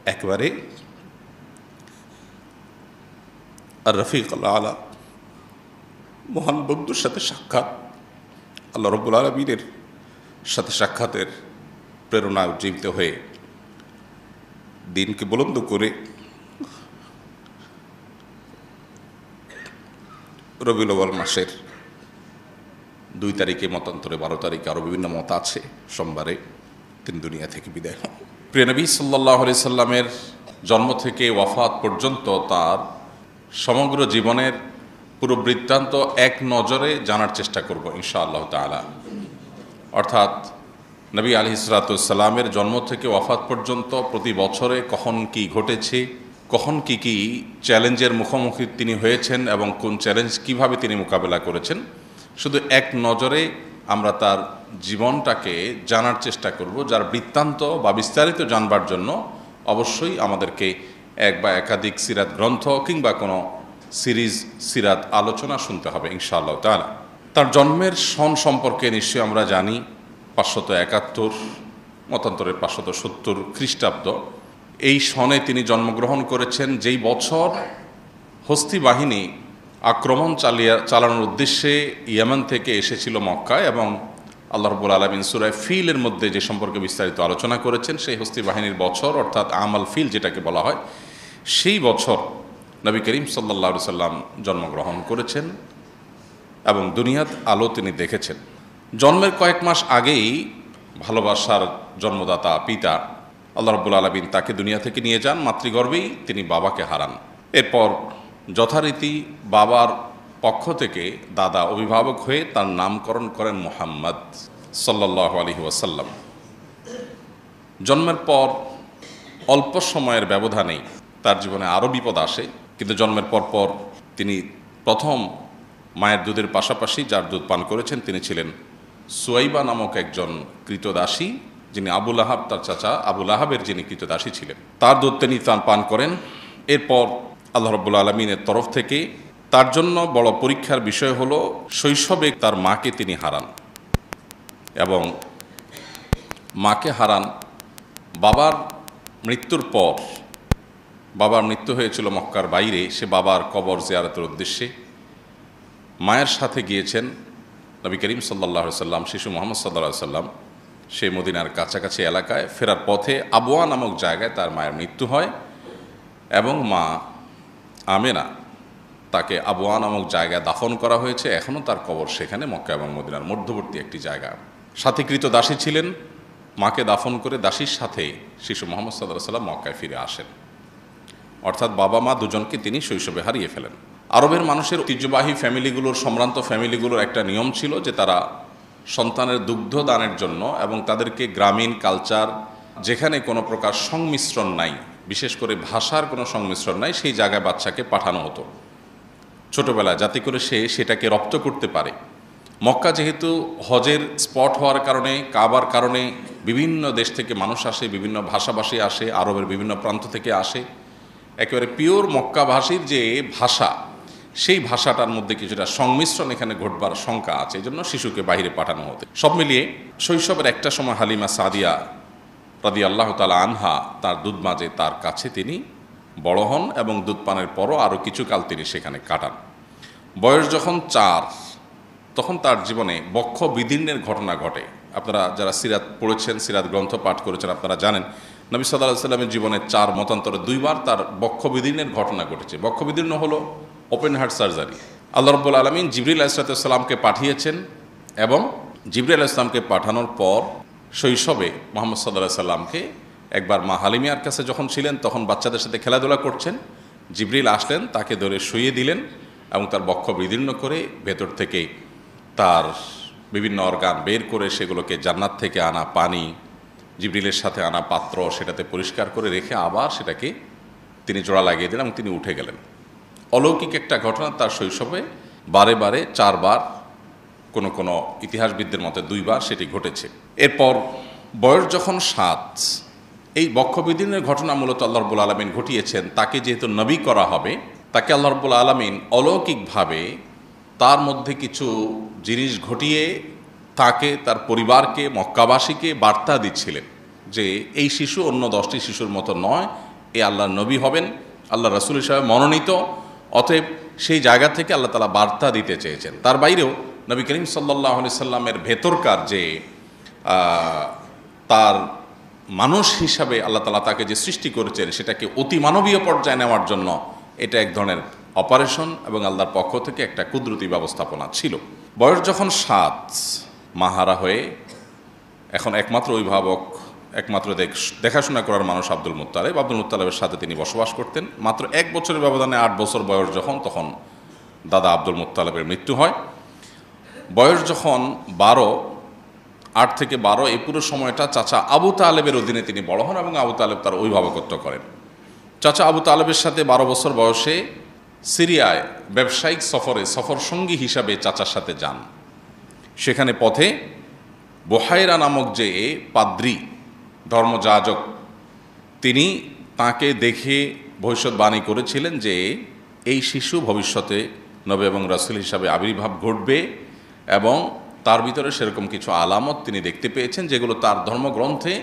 একেবারে আর রফিক আলা মহান বন্ধুর সাথে সাক্ষাৎ, আল্লাহ রব্বুল আলামিনের সাথে সাক্ষাতের প্রেরণা উজ্জীবিত হয়ে দিনকে বুলন্দ করে রবিউল আউয়াল মাসের 2 তারিখে, মতান্তরে 12 তারিখে, আরও বিভিন্ন মত আছে, সোমবারে তিনি দুনিয়া থেকে বিদায় হন। প্রিয় নবী সাল্লাল্লাহু আলাইহি সাল্লামের জন্ম থেকে ওয়াফাত পর্যন্ত তার সমগ্র জীবনের পুরো বৃত্তান্ত এক নজরে জানার চেষ্টা করব ইনশাআল্লাহ তাআলা। অর্থাৎ নবী আলাইহিস সালাতু ওয়াস সালামের জন্ম থেকে ওয়াফাত পর্যন্ত প্রতি বছরে কখন কি ঘটেছে, কখন কি কি চ্যালেঞ্জের মুখোমুখি তিনি হয়েছেন এবং কোন চ্যালেঞ্জ কিভাবে তিনি মোকাবেলা করেছেন, শুধু এক নজরে আমরা তার জীবনটাকে জানার চেষ্টা করব, যার বৃত্তান্ত বা বিস্তারিত জানবার জন্য অবশ্যই আমাদেরকে এক বা একাধিক সিরাত গ্রন্থ কিংবা কোনো সিরিজ সিরাত আলোচনা শুনতে হবে ইনশাআল্লাহ তাআলা। তার জন্মের সন সম্পর্কে নিশ্চয়ই আমরা জানি 571, মতান্তরে 570 খ্রিস্টাব্দ। এই সনে তিনি জন্মগ্রহণ করেছেন, যেই বছর হস্তি বাহিনী আক্রমণ চালানোর উদ্দেশ্যে ইয়েমেন থেকে এসেছিল মক্কায়, এবং আল্লাহ রাব্বুল আলামিন সূরা ফিলের মধ্যে যে সম্পর্কে বিস্তারিত আলোচনা করেছেন, সেই হস্তি বাহিনীর বছর অর্থাৎ আমাল ফিল যেটাকে বলা হয়, সেই বছর নবী করিম সাল্লাল্লাহু আলাইহি সাল্লাম জন্মগ্রহণ করেছেন এবং দুনিয়াত আলো তিনি দেখেছেন। জন্মের কয়েক মাস আগেই ভালোবাসার জন্মদাতা পিতা আল্লাহ রাব্বুল আলামিন তাকে দুনিয়া থেকে নিয়ে যান, মাতৃগর্ভেই তিনি বাবাকে হারান। এরপর যথারীতি বাবার পক্ষ থেকে দাদা অভিভাবক হয়ে তার নামকরণ করেন মুহাম্মদ সাল্লাল্লাহু আলাইহি ওয়াসাল্লাম। জন্মের পর অল্প সময়ের ব্যবধানেই তার জীবনে আরও বিপদ আসে, কিন্তু জন্মের পর তিনি প্রথম মায়ের দুধের পাশাপাশি যার দুধ পান করেছেন তিনি ছিলেন সুয়াইবা নামক একজন কৃতদাসী, যিনি আবু লাহাব, তার চাচা আবু লাহাবের যিনি কৃতদাসী ছিলেন, তার দুধ তিনি পান করেন। এরপর আল্লাহ রাব্বুল আলামিনের তরফ থেকে তার জন্য বড় পরীক্ষার বিষয় হলো শৈশবে তার মাকে তিনি হারান, এবং মাকে হারান বাবার মৃত্যুর পর। বাবার মৃত্যু হয়েছিল মক্কার বাইরে, সে বাবার কবর জিয়ারতের উদ্দেশ্যে মায়ের সাথে গিয়েছেন নবী করিম সাল্লাল্লাহু আলাইহি সাল্লাম, শিশু মুহাম্মদ সাল্লাল্লাহু আলাইহি সাল্লাম। সে মদিনার কাছাকাছি এলাকায় ফেরার পথে আবওয়া নামক জায়গায় তার মায়ের মৃত্যু হয়, এবং মা আমেনা তাকে আবওয়া নামক জায়গায় দাফন করা হয়েছে। এখনও তার কবর সেখানে, মক্কা এবং মদিনার মধ্যবর্তী একটি জায়গা। সাথীকৃত দাসী ছিলেন, মাকে দাফন করে দাসীর সাথে শিশু মুহাম্মদ সাল্লাল্লাহু আলাইহি সাল্লাম মক্কায় ফিরে আসেন। অর্থাৎ বাবা মা দুজনকে তিনি শৈশবে হারিয়ে ফেলেন। আরবের মানুষের ঐতিহ্যবাহী ফ্যামিলিগুলোর, সম্ভ্রান্ত ফ্যামিলিগুলোর একটা নিয়ম ছিল যে তারা সন্তানের দুগ্ধ দানের জন্য এবং তাদেরকে গ্রামীণ কালচার, যেখানে কোনো প্রকার সংমিশ্রণ নাই, বিশেষ করে ভাষার কোনো সংমিশ্রণ নাই, সেই জায়গায় বাচ্চাকে পাঠানো হতো ছোটোবেলায়, যাতে করে সে সেটাকে রপ্ত করতে পারে। মক্কা যেহেতু হজের স্পট হওয়ার কারণে, কাবার কারণে বিভিন্ন দেশ থেকে মানুষ আসে, বিভিন্ন ভাষাভাষী আসে, আরবের বিভিন্ন প্রান্ত থেকে আসে, একেবারে পিওর মক্কাভাষীর যে ভাষা, সেই ভাষাটার মধ্যে কিছুটা সংমিশ্রণ এখানে ঘটবার শঙ্কা আছে, এই জন্য শিশুকে বাইরে পাঠানো হতো। সব মিলিয়ে শৈশবের একটা সময় হালিমা সাদিয়া রাদিয়াল্লাহু তাআলা আনহা তার দুধ মাঝে তার কাছে তিনি বড় হন, এবং দুধ পানের পরও আরও কিছুকাল তিনি সেখানে কাটান। বয়স যখন 4, তখন তার জীবনে বক্ষ বিদীর্ণের ঘটনা ঘটে। আপনারা যারা সিরাত পড়েছেন, সিরাত গ্রন্থ পাঠ করেছেন, আপনারা জানেন নবী সাল্লাল্লাহু আলাইহি সাল্লামের জীবনে 4 মতান্তরে 2 বার তার বক্ষ বিদীর্ণের ঘটনা ঘটেছে। বক্ষ বিদীর্ণ হলো ওপেন হার্ট সার্জারি। আল্লাহ রাব্বুল আলামিন জিবরিল আলাইহিস সালামকে পাঠিয়েছেন, এবং জিবরিল আলাইহিস সালামকে পাঠানোর পর শৈশবে মুহাম্মদ সাল্লাল্লাহু আলাইহি সাল্লামকে একবার মা হালিমার কাছে যখন ছিলেন, তখন বাচ্চাদের সাথে খেলাধুলা করছেন, জিবরিল আসলেন, তাকে ধরে শুইয়ে দিলেন এবং তার বক্ষ বিদীর্ণ করে ভেতর থেকে তার বিভিন্ন অর্গান বের করে সেগুলোকে জান্নাত থেকে আনা পানি, জিবরিলের সাথে আনা পাত্র, সেটাতে পরিষ্কার করে রেখে আবার সেটাকে তিনি জোড়া লাগিয়ে দিলেন এবং তিনি উঠে গেলেন। অলৌকিক একটা ঘটনা, তার শৈশবে বারে বারে 4 বার, কোনো কোনো ইতিহাসবিদদের মতে 2 বার সেটি ঘটেছে। এরপর বয়স যখন 7, এই বক্ষবিদীর্ণের ঘটনা মূলত আল্লাহ রাব্বুল আলামিন ঘটিয়েছেন। তাকে যেহেতু নবী করা হবে, তাকে আল্লাহ রাব্বুল আলামিন অলৌকিকভাবে তার মধ্যে কিছু জিনিস ঘটিয়ে তাকে, তার পরিবারকে, মক্কাবাসীকে বার্তা দিচ্ছিলেন যে এই শিশু অন্য 10টি শিশুর মতো নয়, এই আল্লাহর নবী হবেন, আল্লাহ রাসূল হিসাবে মনোনীত। অতএব সেই জায়গা থেকে আল্লাহ তাআলা বার্তা দিতে চেয়েছেন। তার বাইরেও নবী করিম সাল্লাল্লাহু আলাইহি সাল্লামের ভেতরকার যে তার মানুষ হিসাবে আল্লাহ তাআলা তাকে যে সৃষ্টি করেছেন সেটাকে অতি মানবীয় পর্যায়ে নেওয়ার জন্য এটা এক ধরনের অপারেশন এবং আল্লাহর পক্ষ থেকে একটা কুদরতি ব্যবস্থাপনা ছিল। বয়স যখন 7, মাহারা হয়ে এখন একমাত্র অভিভাবক, একমাত্র দেখাশোনা করার মানুষ আব্দুল মুত্তালিবের সাথে তিনি বসবাস করতেন। মাত্র 1 বছরের ব্যবধানে 8 বছর বয়স তখন দাদা আব্দুল মুত্তালিবের মৃত্যু হয়। বয়স যখন 12, 8 থেকে 12, এই পুরো সময়টা চাচা আবু তালেবের অধীনে তিনি বড় হন এবং আবু তালেব তার অভিভাবকত্ব করেন। চাচা আবু তালেবের সাথে 12 বছর বয়সে সিরিয়ায় ব্যবসায়িক সফর সঙ্গী হিসাবে চাচার সাথে যান। সেখানে পথে বুহাইরা নামক যে পাদ্রী ধর্মযাজক, তিনি তাকে দেখে ভবিষ্যৎবাণী করেছিলেন যে এই শিশু ভবিষ্যতে নবী এবং রাসূল হিসাবে আবির্ভাব ঘটবে এবং তার ভিতরে সেরকম কিছু আলামত তিনি দেখতে পেয়েছেন যেগুলো তার ধর্মগ্রন্থে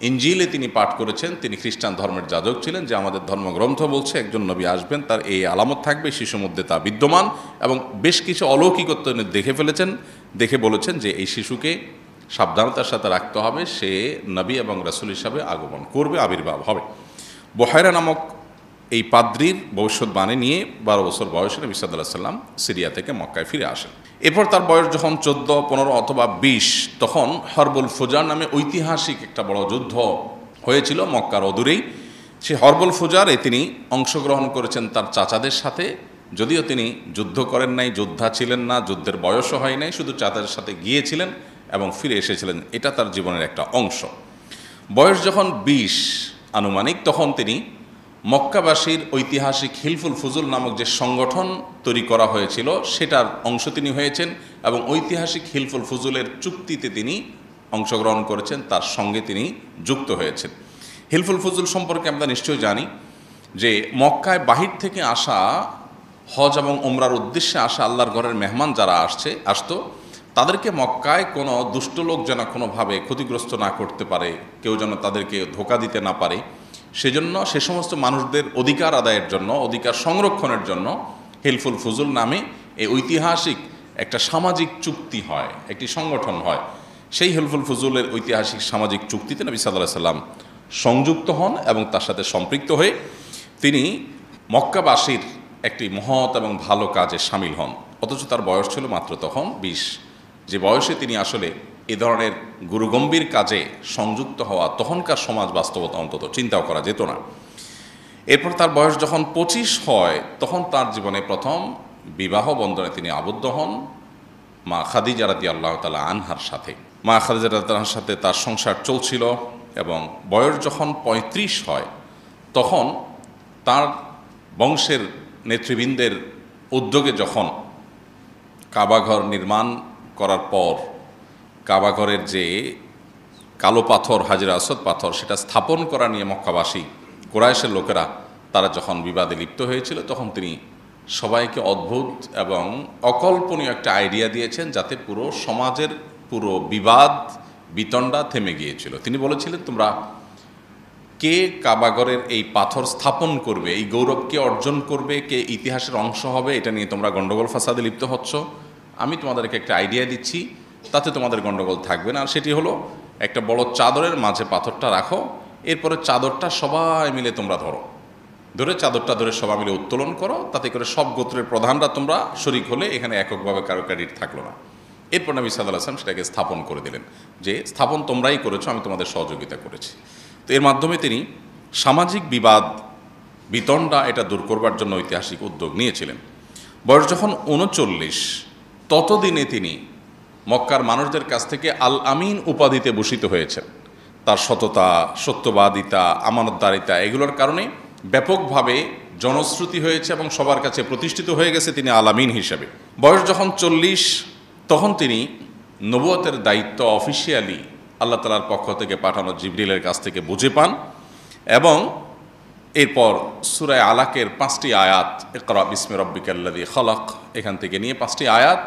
ইনজিলে তিনি পাঠ করেছেন। তিনি খ্রিস্টান ধর্মের যাজক ছিলেন, যে আমাদের ধর্মগ্রন্থ বলছে একজন নবী আসবেন, তার এই আলামত থাকবে, শিশুর মধ্যে তা বিদ্যমান এবং বেশ কিছু অলৌকিকত্ব তিনি দেখে ফেলেছেন। দেখে বলেছেন যে এই শিশুকে সাবধানতার সাথে রাখতে হবে, সে নবী এবং রাসূল হিসাবে আগমন করবে, আবির্ভাব হবে। বুহাইরা নামক এই পাদ্রীর ভবিষ্যৎবাণী নিয়ে 12 বছর বয়সে নবী সাল্লাল্লাহু আলাইহি ওয়াসাল্লাম সিরিয়া থেকে মক্কায় ফিরে আসেন। এরপর তার বয়স যখন 14, 15 অথবা 20, তখন হরবুল ফুজার নামে ঐতিহাসিক একটা বড় যুদ্ধ হয়েছিল মক্কার অদূরেই। সেই হরবুল ফুজারে তিনি অংশগ্রহণ করেছেন তার চাচাদের সাথে, যদিও তিনি যুদ্ধ করেন নাই, যোদ্ধা ছিলেন না, যুদ্ধের বয়সও হয় নাই, শুধু চাচাদের সাথে গিয়েছিলেন এবং ফিরে এসেছিলেন। এটা তার জীবনের একটা অংশ। বয়স যখন 20 আনুমানিক, তখন তিনি মক্কাবাসীর ঐতিহাসিক হিলফুল ফুজুল নামক যে সংগঠন তৈরি করা হয়েছিল সেটার অংশ তিনি হয়েছেন এবং ঐতিহাসিক হিলফুল ফুজুলের চুক্তিতে তিনি অংশগ্রহণ করেছেন, তার সঙ্গে তিনি যুক্ত হয়েছেন। হিলফুল ফুজুল সম্পর্কে আমরা নিশ্চয়ই জানি যে মক্কায় বাহির থেকে আসা, হজ এবং উমরার উদ্দেশ্যে আসা আল্লাহর ঘরের মেহমান যারা আসতো, তাদেরকে মক্কায় কোনো দুষ্ট লোক যেন কোনোভাবে ক্ষতিগ্রস্ত না করতে পারে, কেউ যেন তাদেরকে ধোঁকা দিতে না পারে, সেজন্য সে সমস্ত মানুষদের অধিকার আদায়ের জন্য, অধিকার সংরক্ষণের জন্য হিলফুল ফুজুল নামে এই ঐতিহাসিক একটা সামাজিক চুক্তি হয়, একটি সংগঠন হয়। সেই হিলফুল ফুজুলের ঐতিহাসিক সামাজিক চুক্তিতে নবী সাল্লাল্লাহু আলাইহি ওয়াসাল্লাম সংযুক্ত হন এবং তার সাথে সম্পৃক্ত হয়ে তিনি মক্কাবাসীর একটি মহৎ এবং ভালো কাজে সামিল হন। অথচ তার বয়স ছিল মাত্র তখন 20, যে বয়সে তিনি আসলে এ ধরনের গুরুগম্ভীর কাজে সংযুক্ত হওয়া তখনকার সমাজ বাস্তবতা অন্তত চিন্তাও করা যেত না। এরপর তার বয়স যখন 25 হয়, তখন তার জীবনে প্রথম বিবাহ বন্ধনে তিনি আবদ্ধ হন মা খাদিজা রাদিয়াল্লাহু তাআলা আনহার সাথে। মা খাদিজা রাদিয়াল্লাহু আনহার সাথে তার সংসার চলছিল এবং বয়স যখন 35 হয়, তখন তার বংশের নেতৃবৃন্দের উদ্যোগে যখন কাবাঘর নির্মাণ করার পর কাবাঘরের যে কালো পাথর, হাজরে আসওয়াদ পাথর, সেটা স্থাপন করা নিয়ে মক্কাবাসী কুরাইশের লোকেরা তারা যখন বিবাদে লিপ্ত হয়েছিল, তখন তিনি সবাইকে অদ্ভুত এবং অকল্পনীয় একটা আইডিয়া দিয়েছেন, যাতে পুরো সমাজের পুরো বিবাদ বিতণ্ডা থেমে গিয়েছিল। তিনি বলেছিলেন, তোমরা কে কাবাঘরের এই পাথর স্থাপন করবে, এই গৌরব কে অর্জন করবে, কে ইতিহাসের অংশ হবে, এটা নিয়ে তোমরা গণ্ডগোল ফাসাদে লিপ্ত হচ্ছ। আমি তোমাদেরকে একটা আইডিয়া দিচ্ছি, তাতে তোমাদের গণ্ডগোল থাকবে না। আর সেটি হলো, একটা বড় চাদরের মাঝে পাথরটা রাখো, এরপরে চাদরটা সবাই মিলে তোমরা ধরে চাদরটা ধরে সবাই মিলে উত্তোলন করো, তাতে করে সব গোত্রের প্রধানরা তোমরা শরিক হলে এখানে এককভাবে কারো ক্রেডিট থাকলো না। এরপর নবী সাল্লাল্লাহু আলাইহি ওয়াসাল্লাম সেটাকে স্থাপন করে দিলেন, যে স্থাপন তোমরাই করেছো, আমি তোমাদের সহযোগিতা করেছি। তো এর মাধ্যমে তিনি সামাজিক বিবাদ বিতণ্ডা এটা দূর করবার জন্য ঐতিহাসিক উদ্যোগ নিয়েছিলেন। বয়স যখন 39, ততদিনে তিনি মক্কার মানুষদের কাছ থেকে আল আমিন উপাধিতে ভূষিত হয়েছেন। তার সততা, সত্যবাদিতা, আমানতদারিতা, এগুলোর কারণে ব্যাপকভাবে জনশ্রুতি হয়েছে এবং সবার কাছে প্রতিষ্ঠিত হয়ে গেছে তিনি আল আমিন হিসেবে। বয়স যখন 40, তখন তিনি নবুয়তের দায়িত্ব অফিসিয়ালি আল্লাহ তাআলার পক্ষ থেকে পাঠানো জিবরিলের কাছ থেকে বুঝে পান এবং এরপর সূরা আলাকের 5টি আয়াত, ইকরা বিসমি রাব্বিকাল্লাযী খালাক, এখান থেকে নিয়ে 5টি আয়াত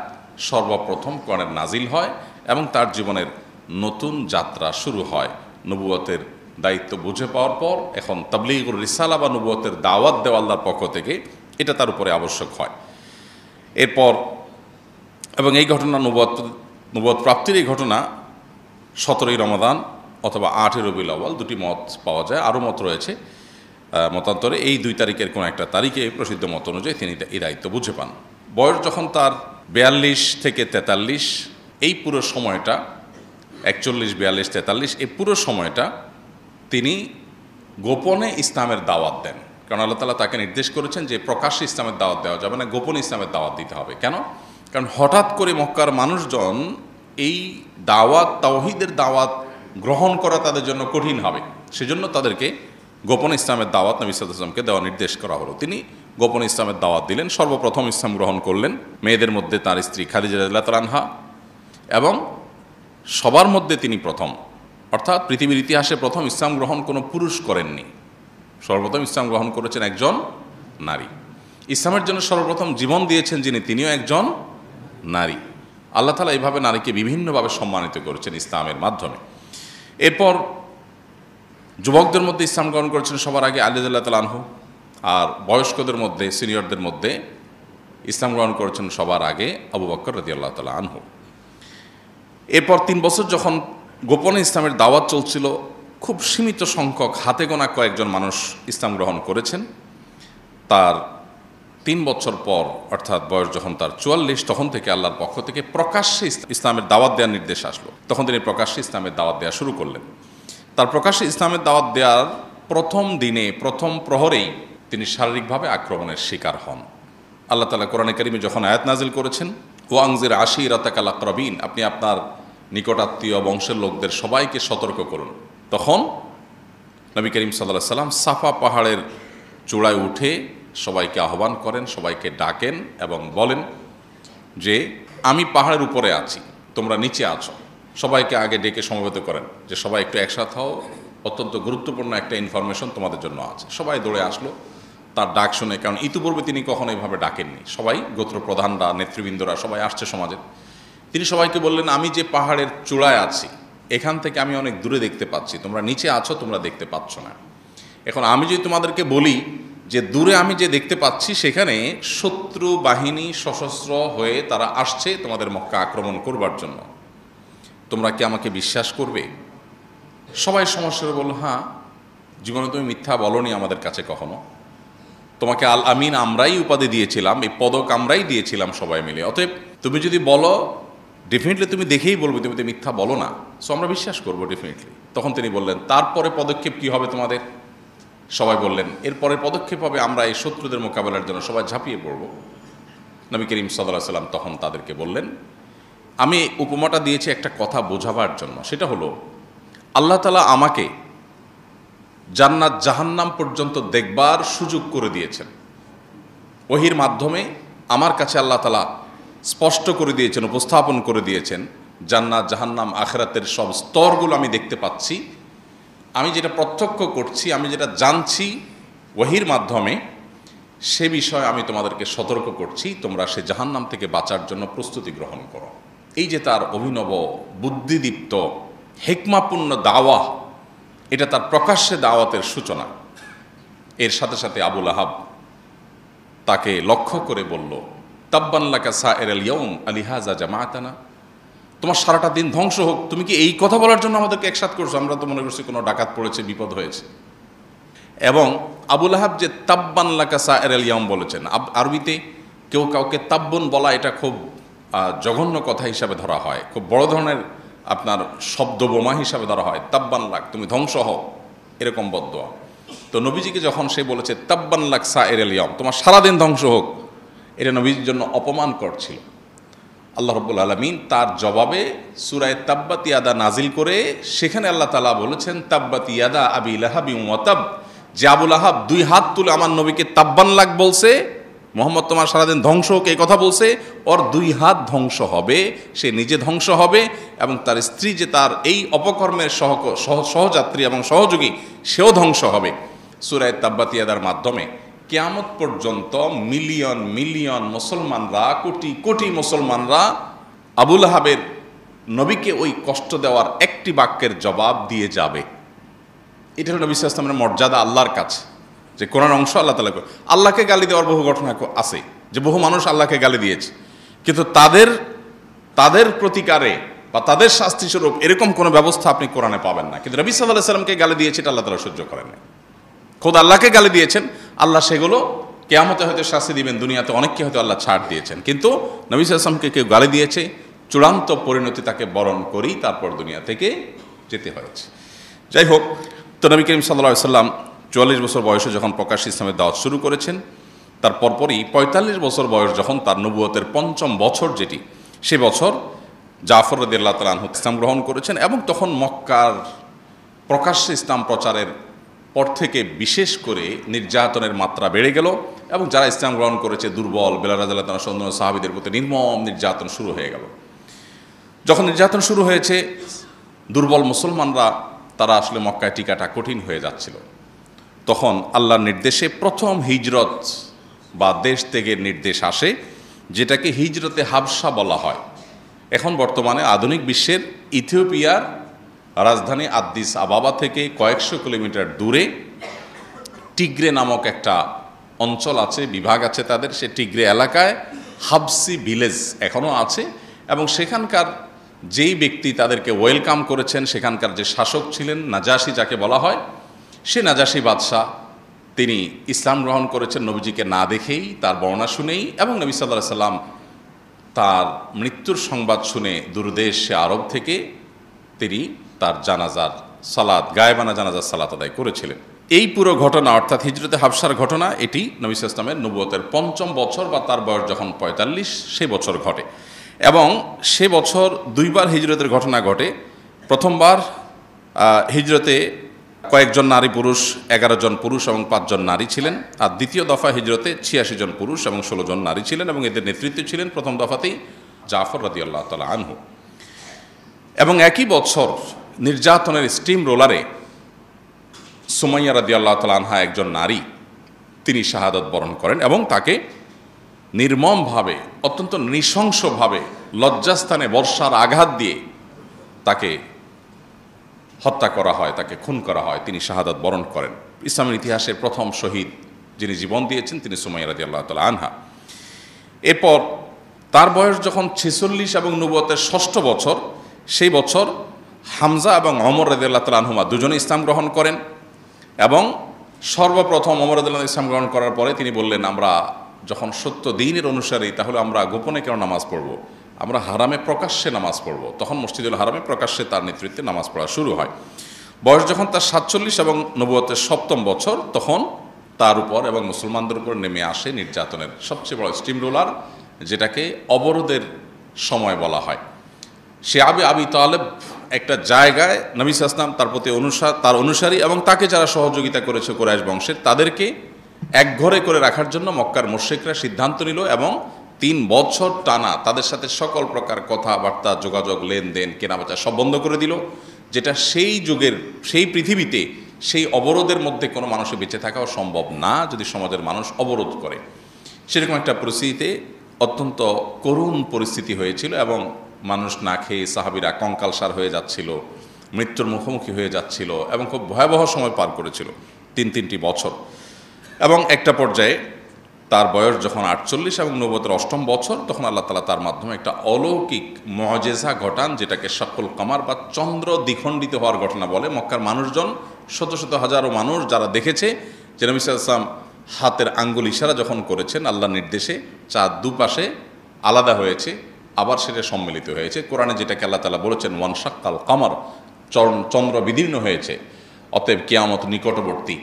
সর্বপ্রথম কোরআনের নাজিল হয় এবং তার জীবনের নতুন যাত্রা শুরু হয় নবুয়তের দায়িত্ব বুঝে পাওয়ার পর এখন তাবলীগুর রিসালা বা নবুয়তের দাওয়াত দেওয়া আল্লাহর পক্ষ থেকে এটা তার উপরে আবশ্যক হয়। এরপর এবং এই ঘটনা নবুয়ত প্রাপ্তির এই ঘটনা 17ই রমাদান অথবা 8ই রবিউল আউয়াল, দুটি মত পাওয়া যায়, আরও মত রয়েছে মতান্তরে। এই 2 তারিখের কোনো একটা তারিখে প্রসিদ্ধ মত অনুযায়ী তিনি এই দায়িত্ব বুঝে পান। বয়স যখন তার 42 থেকে 43, এই পুরো সময়টা 41, 42, 43 এই পুরো সময়টা তিনি গোপনে ইসলামের দাওয়াত দেন। কারণ আল্লাহ তাআলা তাকে নির্দেশ করেছেন যে প্রকাশ্যে ইসলামের দাওয়াত দেওয়া যাবে না, গোপনে ইসলামের দাওয়াত দিতে হবে। কেন? কারণ হঠাৎ করে মক্কার মানুষজন এই দাওয়াত, তাওহীদের দাওয়াত গ্রহণ করা তাদের জন্য কঠিন হবে। সেজন্য তাদেরকে গোপনে ইসলামের দাওয়াত নবী সাল্লাল্লাহু আলাইহি ওয়াসাল্লামকে দেওয়া নির্দেশ করা হলো। তিনি গোপনে ইসলামের দাওয়াত দিলেন। সর্বপ্রথম ইসলাম গ্রহণ করলেন মেয়েদের মধ্যে তার স্ত্রী খাদিজা রাদিয়াল্লাহু তাআলা আনহা, এবং সবার মধ্যে তিনি প্রথম, অর্থাৎ পৃথিবীর ইতিহাসে প্রথম ইসলাম গ্রহণ কোনো পুরুষ করেননি। সর্বপ্রথম ইসলাম গ্রহণ করেছেন একজন নারী। ইসলামের জন্য সর্বপ্রথম জীবন দিয়েছেন যিনি, তিনিও একজন নারী। আল্লাহ তাআলা এইভাবে নারীকে বিভিন্নভাবে সম্মানিত করেছেন ইসলামের মাধ্যমে। এরপর যুবকদের মধ্যে ইসলাম গ্রহণ করেছেন সবার আগে আলী রাদিয়াল্লাহু তাআলা আনহু, আর বয়স্কদের মধ্যে, সিনিয়রদের মধ্যে ইসলাম গ্রহণ করেছেন সবার আগে আবু বকর রাদিয়াল্লাহু তাআলা আনহু। এরপর 3 বছর যখন গোপনে ইসলামের দাওয়াত চলছিল, খুব সীমিত সংখ্যক, হাতে গোনা কয়েকজন মানুষ ইসলাম গ্রহণ করেছেন। তার 3 বছর পর, অর্থাৎ বয়স যখন তার 44, তখন থেকে আল্লাহর পক্ষ থেকে প্রকাশ্যে ইসলামের দাওয়াত দেওয়ার নির্দেশ আসলো। তখন তিনি প্রকাশ্যে ইসলামের দাওয়াত দেওয়া শুরু করলেন। তার প্রকাশ্যে ইসলামের দাওয়াত দেওয়ার প্রথম দিনে, প্রথম প্রহরেই তিনি শারীরিকভাবে আক্রমণের শিকার হন। আল্লাহ তাআলা কোরআনে কারিমে যখন আয়াত নাজিল করেছেন, ওয়া আনজির আশীরাতাকাল আকরাবিন, আপনি আপনার নিকটাত্মীয় বংশের লোকদের সবাইকে সতর্ক করুন, তখন নবী করিম সাল্লাল্লাহু আলাইহি ওয়াসাল্লাম সাফা পাহাড়ের চূড়ায় উঠে সবাইকে আহ্বান করেন, সবাইকে ডাকেন এবং বলেন যে আমি পাহাড়ের উপরে আছি, তোমরা নিচে আছো। সবাইকে আগে ডেকে সমবেত করেন যে সবাই একটু একসাথে হও, অত্যন্ত গুরুত্বপূর্ণ একটা ইনফরমেশন তোমাদের জন্য আছে। সবাই দৌড়ে আসলো তার ডাক শুনে, কারণ ইতিপূর্বে তিনি কখনো এইভাবে ডাকেননি। সবাই, গোত্র প্রধানরা, নেতৃবৃন্দরা সবাই আসছে সমাজে। তিনি সবাইকে বললেন, আমি যে পাহাড়ের চূড়ায় আছি, এখান থেকে আমি অনেক দূরে দেখতে পাচ্ছি, তোমরা নিচে আছো, তোমরা দেখতে পাচ্ছ না। এখন আমি যদি তোমাদেরকে বলি যে দূরে আমি যে দেখতে পাচ্ছি সেখানে শত্রু বাহিনী সশস্ত্র হয়ে তারা আসছে তোমাদের মক্কা আক্রমণ করবার জন্য, তোমরা কি আমাকে বিশ্বাস করবে? সবাই সমস্যা বলল, হ্যাঁ, জীবনে তুমি মিথ্যা বলনি আমাদের কাছে কখনো, তোমাকে আল আমিন আমরাই উপাধি দিয়েছিলাম, এই পদক আমরাই দিয়েছিলাম সবাই মিলে, অতএব তুমি যদি বলো ডেফিনেটলি তুমি দেখেই বলবে তুমি তো মিথ্যা বলো না, সো আমরা বিশ্বাস করবো ডেফিনেটলি। তখন তিনি বললেন, তারপরে পদক্ষেপ কি হবে তোমাদের? সবাই বললেন, এরপরের পদক্ষেপ হবে আমরা এই শত্রুদের মোকাবেলার জন্য সবাই ঝাঁপিয়ে পড়ব। নবী করিম সাল্লাল্লাহু আলাইহি ওয়াসাল্লাম তখন তাদেরকে বললেন, আমি উপমাটা দিয়েছি একটা কথা বোঝাবার জন্য, সেটা হলো আল্লাহ তাআলা আমাকে জান্নাত জাহান্নাম পর্যন্ত দেখবার সুযোগ করে দিয়েছেন। ওহীর মাধ্যমে আমার কাছে আল্লাহ তাআলা স্পষ্ট করে দিয়েছেন, উপস্থাপন করে দিয়েছেন জান্নাত জাহান্নাম আখিরাতের সব স্তরগুলো আমি দেখতে পাচ্ছি। আমি যেটা প্রত্যক্ষ করছি, আমি যেটা জানছি ওহীর মাধ্যমে, সে বিষয়ে আমি তোমাদেরকে সতর্ক করছি, তোমরা সে জাহান্নাম থেকে বাঁচার জন্য প্রস্তুতি গ্রহণ করো। এই যে তার অভিনব বুদ্ধিদীপ্ত হিকমাপূর্ণ দাওয়া, এটা তার প্রকাশ্যে দাওয়াতের সূচনা। এর সাথে সাথে আবু লাহাব তাকে লক্ষ্য করে বলল, তাব্বান লাকা সাইরাল ইয়াউম আলিহাযা জামাআতানা, তোমার সারাটা দিন ধ্বংস হোক, তুমি কি এই কথা বলার জন্য আমাদেরকে একসাথ করছো? আমরা তো মনে করছি কোনো ডাকাত পড়েছে, বিপদ হয়েছে। এবং আবু লাহাব যে তাব্বান লাকা সাইরাল ইয়াউম বলেছেন, আরবিতে কেউ কাউকে তাব্বন বলা এটা খুব জঘন্য কথা হিসাবে ধরা হয়, খুব বড় ধরনের আপনার শব্দ বোমা হিসাবে ধরা হয়। তাব্বান লাক, তুমি ধ্বংস হও, এরকম বদদোয়া। তো নবীজিকে যখন সে বলেছে তাব্বান লাক সাইরাল ইয়াউম, তোমার সারাদিন ধ্বংস হোক, এটা নবীজির জন্য অপমানকর ছিল। আল্লাহ রাব্বুল আলামিন তার জবাবে সূরা তাব্বাত ইয়াদা নাজিল করে সেখানে আল্লাহ তাআলা বলেছেন, তাব্বাত ইয়াদা আবি লাহাবি ওয়া তাব, যে আবু লাহাব 2 হাত তুলে আমার নবীকে তাব্বান লাক বলছে, মোহাম্মদ তোমার সারাদিন ধ্বংস হোক এই কথা বলছে, ওর 2 হাত ধ্বংস হবে, সে নিজে ধ্বংস হবে এবং তার স্ত্রী যে তার এই অপকর্মের সহযাত্রী এবং সহযোগী, সেও ধ্বংস হবে। সূরা তাব্বাত ইয়াদার মাধ্যমে কিয়ামত পর্যন্ত মিলিয়ন মিলিয়ন মুসলমানরা, কোটি কোটি মুসলমানরা আবু লাহাবের নবীকে ওই কষ্ট দেওয়ার একটি বাক্যের জবাব দিয়ে যাবে। এটা হলো নবী সাল্লাল্লাহু আলাইহি ওয়াসাল্লামের মর্যাদা আল্লাহর কাছে, যে কোরআন অংশ আল্লাহ তাআলা আল্লাহকে গালি দেওয়ার বহু ঘটনা আছে, যে বহু মানুষ আল্লাহকে গালি দিয়েছে, কিন্তু তাদের প্রতিকারে বা তাদের শাস্তি স্বরূপ এরকম কোনো ব্যবস্থা আপনি কোরআনে পাবেন না। কিন্তু নবী সাল্লাল্লাহু আলাইহি ওয়াসাল্লামকে গালি দিয়েছে, এটা আল্লাহ তাআলা সহ্য করেন না। খোদ আল্লাহকে গালি দিয়েছেন, আল্লাহ সেগুলো কিয়ামতে হয়তো শাস্তি দিবেন, দুনিয়াতে অনেককে হয়তো আল্লাহ ছাড় দিয়েছেন, কিন্তু নবী সাল্লাল্লাহু আলাইহি ওয়াসাল্লামকে কেউ গালি দিয়েছে, চূড়ান্ত পরিণতি তাকে বরণ করেই তারপর দুনিয়া থেকে যেতে হয়েছে। যাই হোক, তো নবী করিম সাল্লাল্লাহু আলাইহি ওয়াসাল্লাম 44 বছর বয়সে যখন প্রকাশ্যে ইসলামের দাওয়াত শুরু করেছেন, তার পরপরই 45 বছর বয়স যখন তার নবুয়তের 5ম বছর যেটি, সে বছর জাফর রাদিয়াল্লাহু তাআলা আনহু ইসলাম গ্রহণ করেছেন। এবং তখন মক্কার প্রকাশ্যে ইসলাম প্রচারের পর থেকে বিশেষ করে নির্যাতনের মাত্রা বেড়ে গেল, এবং যারা ইসলাম গ্রহণ করেছে দুর্বল বেলাল রাদিয়াল্লাহু তাআলা সহ সাহাবীদের প্রতি নির্মম নির্যাতন শুরু হয়ে গেল। যখন নির্যাতন শুরু হয়েছে, দুর্বল মুসলমানরা তারা আসলে মক্কায় টিকাটা কঠিন হয়ে যাচ্ছিল। তখন আল্লাহর নির্দেশে প্রথম হিজরত বা দেশ ত্যাগের নির্দেশ আসে, যেটাকে হিজরতে হাবশা বলা হয়। এখন বর্তমানে আধুনিক বিশ্বের ইথিওপিয়ার রাজধানী আদ্দিস আবাবা থেকে কয়েকশো কিলোমিটার দূরে টিগ্রে নামক একটা অঞ্চল আছে, বিভাগ আছে তাদের। সে টিগ্রে এলাকায় হাবসি ভিলেজ এখনও আছে, এবং সেখানকার যেই ব্যক্তি তাদেরকে ওয়েলকাম করেছেন, সেখানকার যে শাসক ছিলেন নাজাশি যাকে বলা হয়, সে নাজাশি বাদশাহ, তিনি ইসলাম গ্রহণ করেছেন নবীজিকে না দেখেই, তার বর্ণনা শুনেই, এবং নবী সাল্লাল্লাহু আলাইহি সাল্লাম তার মৃত্যুর সংবাদ শুনে দূরদেশ আরব থেকে তিনি তার জানাজার সালাত, গায়েবানা জানাজার সালাত আদায় করেছিলেন। এই পুরো ঘটনা অর্থাৎ হিজরতে হাবশার ঘটনা, এটি নবী সাল্লাল্লাহু আলাইহি ওয়াসাল্লামের নবুয়তের 5ম বছর বা তার বয়স যখন 45 সে বছর ঘটে। এবং সে বছর দুইবার হিজরতের ঘটনা ঘটে। প্রথমবার হিজরতে কয়েকজন নারী পুরুষ, 11 জন পুরুষ এবং 5 জন নারী ছিলেন। আর দ্বিতীয় দফা হিজরতে 86 জন পুরুষ এবং 16 জন নারী ছিলেন, এবং এদের নেতৃত্বে ছিলেন প্রথম দফাতেই জাফর রাদিয়াল্লাহু তাআলা আনহু। এবং একই বছর নির্যাতনের স্টিম রোলারে সুমাইয়া রাদিয়াল্লাহু তাআলা আনহা, একজন নারী, তিনি শাহাদাত বরণ করেন, এবং তাকে নির্মমভাবে, অত্যন্ত নৃশংসভাবে লজ্জাস্থানে বর্ষার আঘাত দিয়ে তাকে হত্যা করা হয়, তাকে খুন করা হয়, তিনি শাহাদাত বরণ করেন। ইসলামের ইতিহাসের প্রথম শহীদ যিনি জীবন দিয়েছেন তিনি সুমাইয়া রাদিয়াল্লাহু তাআলা আনহা। এরপর তার বয়স যখন 46 এবং নবুয়তের 6ষ্ঠ বছর, সেই বছর হামজা এবং ওমর রাদিয়াল্লাহু তাআলা আনহুমা দুজনে ইসলাম গ্রহণ করেন। এবং সর্বপ্রথম ওমর রাদিয়াল্লাহু তাআলা ইসলাম গ্রহণ করার পরে তিনি বললেন, আমরা যখন সত্য দ্বীনের অনুসারী, তাহলে আমরা গোপনে কেন নামাজ পড়ব, আমরা হারামে প্রকাশ্যে নামাজ পড়ব। তখন মসজিদুল হারামে প্রকাশ্যে তার নেতৃত্বে নামাজ পড়া শুরু হয়। বয়স যখন তার 47 এবং নবুয়তের 7ম বছর, তখন তার উপর এবং মুসলমানদের উপর নেমে আসে নির্যাতনের সবচেয়ে বড় স্টিম রোলার, যেটাকে অবরোধের সময় বলা হয়। সে আবি তালেব একটা জায়গায় নবী সাল্লাল্লাহু আলাইহি ওয়াসাল্লাম তার প্রতি তার অনুসারী এবং তাকে যারা সহযোগিতা করেছে কুরাইশ বংশের, তাদেরকে একঘরে করে রাখার জন্য মক্কার মুশরিকরা সিদ্ধান্ত নিল, এবং 3 বছর টানা তাদের সাথে সকল প্রকার কথাবার্তা, যোগাযোগ, লেনদেন, কেনাবেচা সব বন্ধ করে দিল, যেটা সেই যুগের, সেই পৃথিবীতে সেই অবরোধের মধ্যে কোনো মানুষের বেঁচে থাকাও সম্ভব না যদি সমাজের মানুষ অবরোধ করে। সেরকম একটা পরিস্থিতিতে অত্যন্ত করুণ পরিস্থিতি হয়েছিল, এবং মানুষ না খেয়ে সাহাবীরা কঙ্কালসার হয়ে যাচ্ছিল, মৃত্যুর মুখোমুখি হয়ে যাচ্ছিল, এবং খুব ভয়াবহ সময় পার করেছিল 3টি বছর। এবং একটা পর্যায়ে তার বয়স যখন 48 এবং নবুয়তের 8ম বছর, তখন আল্লাহ তাআলা তার মাধ্যমে একটা অলৌকিক মুআজিজা ঘটান, যেটাকে শাক্কুল কামার বা চন্দ্র দ্বিখণ্ডিত হওয়ার ঘটনা বলে। মক্কার মানুষজন, শত শত হাজারো মানুষ যারা দেখেছে যে নবী সাল্লাল্লাহু আলাইহি ওয়াসাল্লাম হাতের আঙ্গুল ইশারা যখন করেছেন আল্লাহর নির্দেশে, চাঁদ দুপাশে আলাদা হয়েছে, আবার সেটা সম্মিলিত হয়েছে। কোরআনে যেটাকে আল্লাহ তাআলা বলেছেন ওয়ানশাক্কাল কামার, চন্দ্র বিদীর্ণ হয়েছে, অতএব কিয়ামত নিকটবর্তী।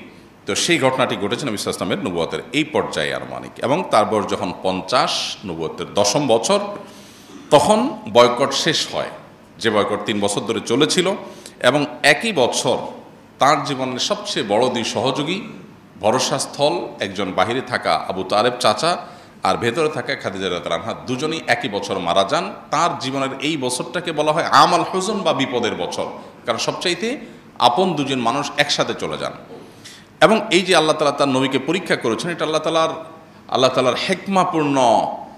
তো সেই ঘটনাটি ঘটেছে নবী সাল্লাল্লাহু আলাইহি ওয়াসাল্লামের নবুয়তের এই পর্যায়ে আনুমানিক। এবং তার বয়স যখন 50, নবুয়তের 10ম বছর, তখন বয়কট শেষ হয়, যে বয়কট 3 বছর ধরে চলেছিল। এবং একই বছর তার জীবনের সবচেয়ে বড় 2 সহযোগী, ভরসাস্থল, একজন বাহিরে থাকা আবু তালেব চাচা আর ভেতরে থাকা খাদিজা রাদিয়াল্লাহু আনহা, দুজনেই একই বছর মারা যান। তার জীবনের এই বছরটাকে বলা হয় আমাল হুজন বা বিপদের বছর, কারণ সবচাইতে আপন দুজন মানুষ একসাথে চলে যান। এবং এই যে আল্লাহ তাআলা তার নবীকে পরীক্ষা করেছেন, এটা আল্লাহ তাআলার হিকমাপূর্ণ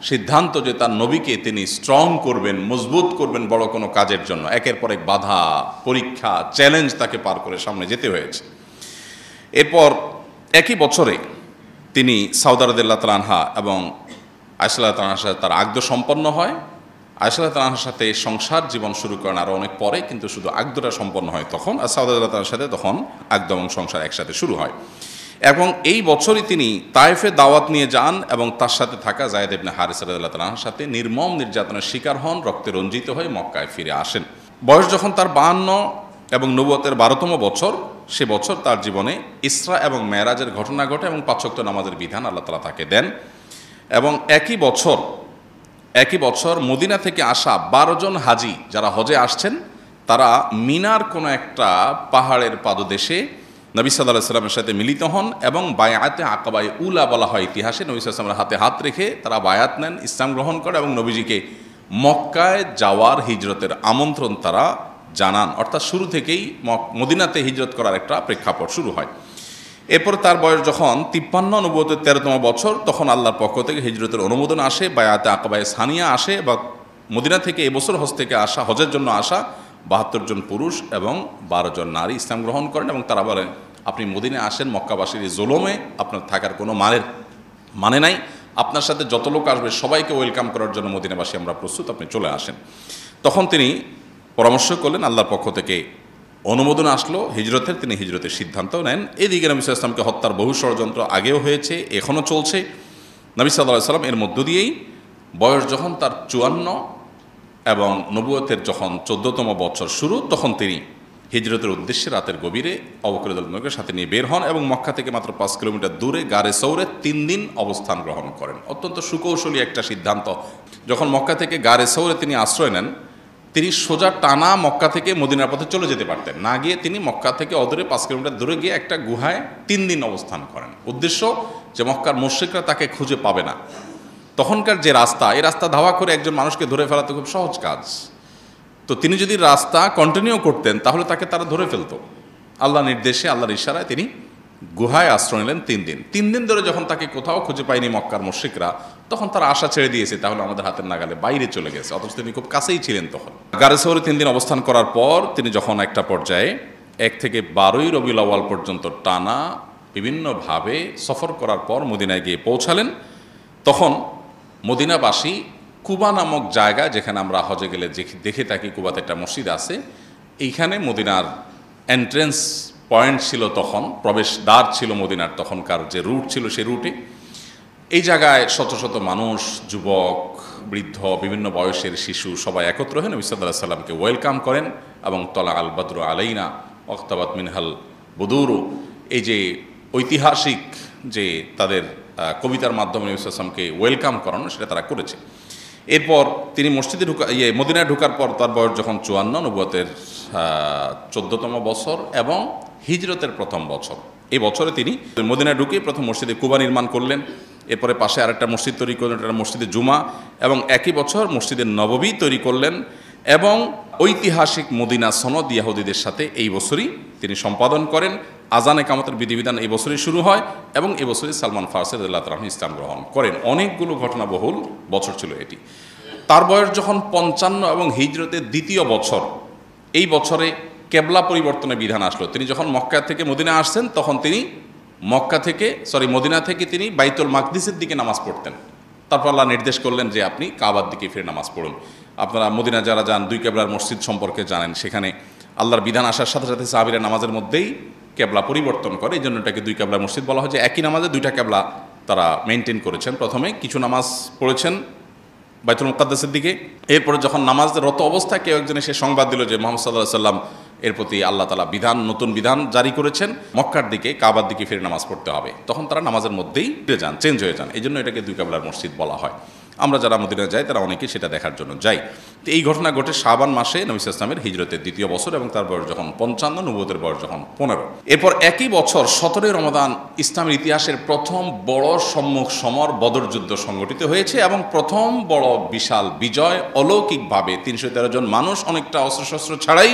সিদ্ধান্ত যে তার নবীকে তিনি স্ট্রং করবেন, মজবুত করবেন বড় কোনো কাজের জন্য। একের পর এক বাধা, পরীক্ষা, চ্যালেঞ্জ তাকে পার করে সামনে যেতে হয়েছে। এরপর একই বছরে তিনি সাউদা রাদিয়াল্লাহু তাআলা আনহা এবং আয়েশা রাদিয়াল্লাহু তাআলার সাথে তার আকদ সম্পন্ন হয়। আয়েশা রাদিয়াল্লাহু তাআলার সাথে সংসার জীবন শুরু করেন আরও অনেক পরে, কিন্তু শুধু আকদটা সম্পন্ন হয় তখন, আর সাউদা রাদিয়াল্লাহু তাআলার সাথে তখন আকদ এবং সংসার একসাথে শুরু হয়। এবং এই বছরই তিনি তায়েফে দাওয়াত নিয়ে যান এবং তার সাথে থাকা যায়েদ ইবনে হারিসা রাদিয়াল্লাহু তাআলার সাথে নির্মম নির্যাতনের শিকার হন, রক্তে রঞ্জিত হয়ে মক্কায় ফিরে আসেন। বয়স যখন তার 52 এবং নবুয়তের 12তম বছর, সে বছর তার জীবনে ইসরা এবং মেরাজের ঘটনা ঘটে এবং 5 ওয়াক্ত নামাজের বিধান আল্লাহ তাআলা তাকে দেন। এবং একই বছর মদিনা থেকে আসা 12 জন হাজি যারা হজে আসছেন, তারা মিনার কোনো একটা পাহাড়ের পাদদেশে নবী সাল্লাল্লাহু আলাইহি ওয়াসাল্লামের সাথে মিলিত হন এবং বায়াতে আকাবায়ে উলা বলা হয় ইতিহাসে। নবী সাল্লাল্লাহু আলাইহি ওয়াসাল্লামের হাতে হাত রেখে তারা বায়াত নেন, ইসলাম গ্রহণ করে এবং নবীজিকে মক্কায় যাওয়ার হিজরতের আমন্ত্রণ তারা জানান। অর্থাৎ শুরু থেকেই মদিনাতে হিজরত করার একটা প্রেক্ষাপট শুরু হয়। এরপর তার বয়স যখন 53, নবুয়তের 13তম বছর, তখন আল্লাহর পক্ষ থেকে হিজরতের অনুমোদন আসে, বায়াতে আকাবায়ে সানিয়া আসে, বা মদিনা থেকে এবছর হজ থেকে আসা, হজের জন্য আসা 72 জন পুরুষ এবং 12 জন নারী ইসলাম গ্রহণ করেন। এবং তারা বলেন, আপনি মদিনায় আসেন, মক্কাবাসীর এই জুলুমে আপনার থাকার কোনো মানে নাই, আপনার সাথে যত লোক আসবে সবাইকে ওয়েলকাম করার জন্য মদিনাবাসী আমরা প্রস্তুত, আপনি চলে আসেন। তখন তিনি পরামর্শ করলেন, আল্লাহর পক্ষ থেকে অনুমোদন আসলো হিজরতের, তিনি হিজরতের সিদ্ধান্ত নেন। এদিকে নবী সাল্লাল্লাহু আলাইহি ওয়াসাল্লামকে হত্যার বহু ষড়যন্ত্র আগেও হয়েছে, এখনও চলছে। নবী সাল্লাল্লাহু আলাইহি ওয়াসাল্লাম এর মধ্য দিয়েই বয়স যখন তার 54 এবং নবুয়তের যখন 14তম বছর শুরু, তখন তিনি হিজরতের উদ্দেশ্যে রাতের গভীরে আবু বকর রাদিয়াল্লাহু আনহুকে সাথে নিয়ে বের হন এবং মক্কা থেকে মাত্র 5 কিলোমিটার দূরে গারে সৌরে 3 দিন অবস্থান গ্রহণ করেন। অত্যন্ত সুকৌশলী একটা সিদ্ধান্ত। যখন মক্কা থেকে গারে সৌরে তিনি আশ্রয় নেন, তিনি সোজা টানা মক্কা থেকে মদিনার পথে চলে যেতে পারতেন, না গিয়ে তিনি মক্কা থেকে অদূরে 5 কিলোমিটার দূরে গিয়ে একটা গুহায় 3 দিন অবস্থান করেন। উদ্দেশ্য যে মক্কার মুশরিকরা তাকে খুঁজে পাবে না। তখনকার যে রাস্তা, এই রাস্তা ধাওয়া করে একজন মানুষকে ধরে ফেলা তো খুব সহজ কাজ। তো তিনি যদি রাস্তা কন্টিনিউ করতেন তাহলে তাকে তারা ধরে ফেলতো। আল্লাহ নির্দেশে, আল্লাহর ইশারায় তিনি গুহায় আশ্রয় নিলেন 3 দিন। 3 দিন ধরে যখন তাকে কোথাও খুঁজে পায়নি মক্কার মুশরিকরা, তখন তারা আশা ছেড়ে দিয়েছে, তাহলে আমাদের হাতের নাগালে বাইরে চলে গেছে। অথচ তিনি খুব কাছেই ছিলেন তখন। গারে সৌরে 3 দিন অবস্থান করার পর তিনি যখন একটা পর্যায়ে 1 থেকে 12ই রবিউল আউয়াল পর্যন্ত টানা বিভিন্নভাবে সফর করার পর মদিনায় গিয়ে পৌঁছালেন, তখন মদিনাবাসী কুবা নামক জায়গা, যেখানে আমরা হজে গেলে দেখে থাকি কুবাতে একটা মসজিদ আছে, এইখানে মদিনার এন্ট্রেন্স পয়েন্ট ছিল, তখন প্রবেশ দ্বার ছিল মদিনার, তখনকার যে রুট ছিল সেই রুটে। এই জায়গায় শত শত মানুষ, যুবক, বৃদ্ধ, বিভিন্ন বয়সের শিশু সবাই একত্র হয়ে নবী সাল্লাল্লাহু আলাইহি ওয়াসাল্লামকে ওয়েলকাম করেন এবং তলা আল বদরু আলাইনা ওয়াক্তাবাত মিনহাল বুদুরু, এই যে ঐতিহাসিক যে তাদের কবিতার মাধ্যমে নবী সাল্লাল্লাহু আলাইহি ওয়াসাল্লামকে ওয়েলকাম করানো, সেটা তারা করেছে। এরপর তিনি মসজিদে মদিনায় ঢোকার পর তার বয়স যখন 54, নবুয়তের 14তম বছর এবং হিজরতের প্রথম বছর, এই বছরে তিনি মদিনায় ঢুকে প্রথম মসজিদে কুবা নির্মাণ করলেন। এরপরে পাশে আরেকটা মসজিদ তৈরি করলেন, এটা মসজিদে জুমা, এবং একই বছর মসজিদে নববী তৈরি করলেন। এবং ঐতিহাসিক মদিনা সনদ ইহুদিদের সাথে এই বছরই তিনি সম্পাদন করেন। আজান একামতের বিধিবিধান এই বছরই শুরু হয় এবং এই বছরই সালমান ফারসি রাদিয়াল্লাহু তাআলা ইসলাম গ্রহণ করেন। অনেকগুলো ঘটনাবহুল বছর ছিল এটি। তার বয়স যখন 55 এবং হিজরতের 2য় বছর, এই বছরে কেবলা পরিবর্তনের বিধান আসলো। তিনি যখন মক্কা থেকে মদিনা আসছেন, তখন তিনি মদিনা থেকে তিনি বাইতুল মাকদিসের দিকে নামাজ পড়তেন। তারপর আল্লাহ নির্দেশ করলেন যে আপনি কাবার দিকে ফিরে নামাজ পড়ুন। আপনারা মদিনা যারা যান, 2 কেবলার মসজিদ সম্পর্কে জানেন, সেখানে আল্লাহর বিধান আসার সাথে সাথে সাহাবীরা নামাজের মধ্যেই কেবলা পরিবর্তন করে, এই জন্য এটাকে 2 কেবলার মসজিদ বলা হয়। যে একই নামাজে 2টা কেবলা তারা মেনটেন করেছেন। প্রথমে কিছু নামাজ পড়েছেন বাইতুল মুকাদ্দাসের দিকে, এরপরে যখন নামাজের রত অবস্থায় কেউ একজন এসে সংবাদ দিল যে মুহাম্মদ সাল্লাল্লাহু আলাইহি ওয়াসাল্লাম এর প্রতি আল্লাহ তাআলা নতুন বিধান জারি করেছেন, মক্কার দিকে কাবার দিকে ফিরে নামাজ পড়তে হবে, তখন তারা নামাজের মধ্যেই ফিরে যান, চেঞ্জ হয়ে যান। এই জন্য এটাকে 2 কেবলার মসজিদ বলা হয়। আমরা যারা মদিনা যাই তারা অনেকেই সেটা দেখার জন্য যাই। তো এই ঘটনা ঘটে শাবান মাসে নবী সাল্লাল্লাহু আলাইহি ওয়াসাল্লামের হিজরতের 2য় বছর, এবং তার বয়স যখন 55, নবুয়তের বয়স যখন 15। এরপর একই বছর 17 রমাদান ইসলামের ইতিহাসের প্রথম বড় সম্মুখ সমর বদর যুদ্ধ সংগঠিত হয়েছে এবং প্রথম বড় বিশাল বিজয়, অলৌকিকভাবে 313 জন মানুষ অনেকটা অস্ত্রশস্ত্র ছাড়াই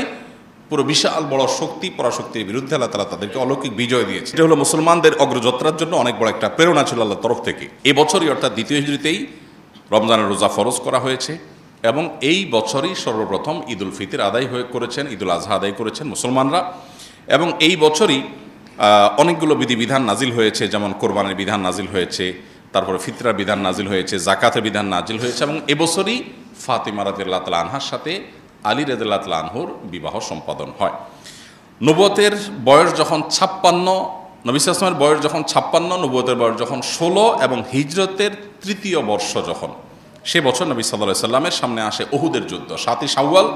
পুরো বিশাল বড় শক্তি পরাশক্তির বিরুদ্ধে আল্লাহ তাআলা তাদেরকে অলৌকিক বিজয় দিয়েছে। এটা হলো মুসলমানদের অগ্রযাত্রার জন্য অনেক বড় একটা প্রেরণা ছিল আল্লাহর তরফ থেকে। এই বছরই অর্থাৎ 2য় হিজরিতেই রমজানের রোজা ফরজ করা হয়েছে এবং এই বছরই সর্বপ্রথম ঈদুল ফিতর আদায় করেছেন, ঈদুল আজহা আদায় করেছেন মুসলমানরা। এবং এই বছরই অনেকগুলো বিধিবিধান নাজিল হয়েছে, যেমন কোরবানির বিধান নাজিল হয়েছে, তারপরে ফিতরার বিধান নাজিল হয়েছে, জাকাতের বিধান নাজিল হয়েছে, এবং এবছরই ফাতিমা রাদিয়াল্লাহু তাআলা আনহার সাথে আলী রাদিয়াল্লাহু তাআলা আনহুর বিবাহ সম্পাদন হয়। নবুয়তের বয়স যখন 56, নবী সাল্লাল্লাহু আলাইহি ওয়াসাল্লামের বয়স যখন 56, নবুয়তের বয়স যখন 16 এবং হিজরতের 3য় বর্ষ যখন, সে বছর নবী সাল্লাল্লাহু আলাইহি ওয়াসাল্লামের সামনে আসে উহুদের যুদ্ধ। 7ই শাওয়াল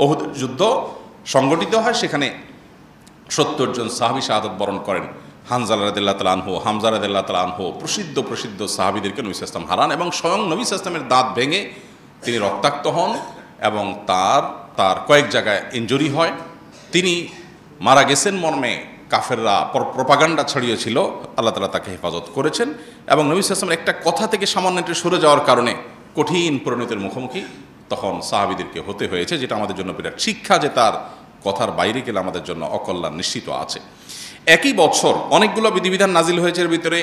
উহুদের যুদ্ধ সংগঠিত হয়। সেখানে 70 জন সাহাবী শাহাদাত বরণ করেন। হানজালা রাদিয়াল্লাহু তাআলা আনহু, হামজা রাদিয়াল্লাহু তাআলা আনহু, প্রসিদ্ধ সাহাবীদেরকে নবী সাল্লাল্লাহু আলাইহি ওয়াসাল্লাম হারান, এবং স্বয়ং নবী সাল্লাল্লাহু আলাইহি ওয়াসাল্লামের দাঁত ভেঙে তিনি রক্তাক্ত হন এবং তার কয়েক জায়গায় ইনজুরি হয়। তিনি মারা গেছেন মর্মে কাফেররা প্রপাগান্ডা ছড়িয়েছিল, আল্লাহ তাআলা তাকে হেফাজত করেছেন, এবং নবী সাল্লাল্লাহু আলাইহি ওয়াসাল্লামের একটা কথা থেকে সামান্য একটু সরে যাওয়ার কারণে কঠিন পরিণতির মুখোমুখি তখন সাহাবীদেরকে হতে হয়েছে, যেটা আমাদের জন্য বিরাট শিক্ষা, যে তার কথার বাইরে গেলে আমাদের জন্য অকল্যাণ নিশ্চিত আছে। একই বছর অনেকগুলো বিধিবিধান নাজিল হয়েছে। এর ভিতরে